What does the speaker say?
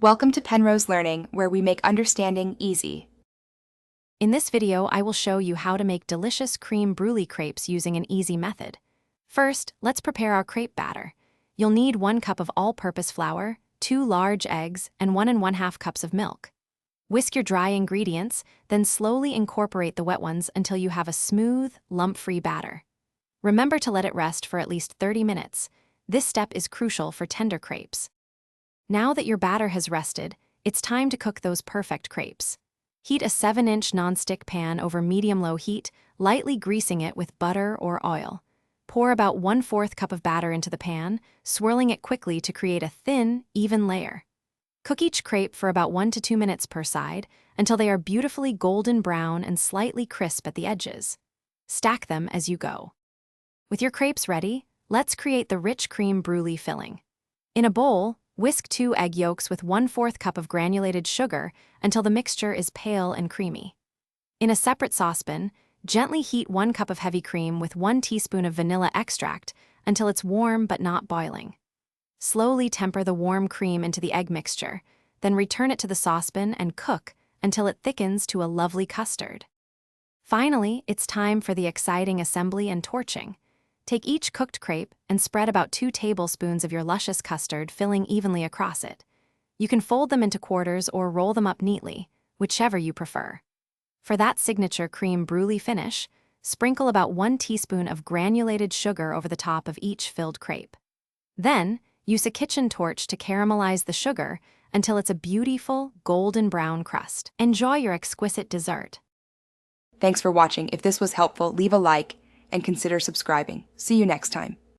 Welcome to Penrose Learning, where we make understanding easy. In this video, I will show you how to make delicious creme brulee crepes using an easy method. First, let's prepare our crepe batter. You'll need 1 cup of all-purpose flour, 2 large eggs, and 1 1/2 cups of milk. Whisk your dry ingredients, then slowly incorporate the wet ones until you have a smooth, lump-free batter. Remember to let it rest for at least 30 minutes. This step is crucial for tender crepes. Now that your batter has rested, it's time to cook those perfect crepes. Heat a 7-inch nonstick pan over medium-low heat, lightly greasing it with butter or oil. Pour about 1/4 cup of batter into the pan, swirling it quickly to create a thin, even layer. Cook each crepe for about 1 to 2 minutes per side until they are beautifully golden brown and slightly crisp at the edges. Stack them as you go. With your crepes ready, let's create the rich creme brulee filling. In a bowl, whisk 2 egg yolks with 1/4 cup of granulated sugar until the mixture is pale and creamy. In a separate saucepan, gently heat 1 cup of heavy cream with 1 teaspoon of vanilla extract until it's warm but not boiling. Slowly temper the warm cream into the egg mixture, then return it to the saucepan and cook until it thickens to a lovely custard. Finally, it's time for the exciting assembly and torching. Take each cooked crepe and spread about 2 tablespoons of your luscious custard, filling evenly across it. You can fold them into quarters or roll them up neatly, whichever you prefer. For that signature creme brulee finish, sprinkle about 1 teaspoon of granulated sugar over the top of each filled crepe. Then, use a kitchen torch to caramelize the sugar until it's a beautiful, golden brown crust. Enjoy your exquisite dessert. Thanks for watching. If this was helpful, leave a like and consider subscribing. See you next time.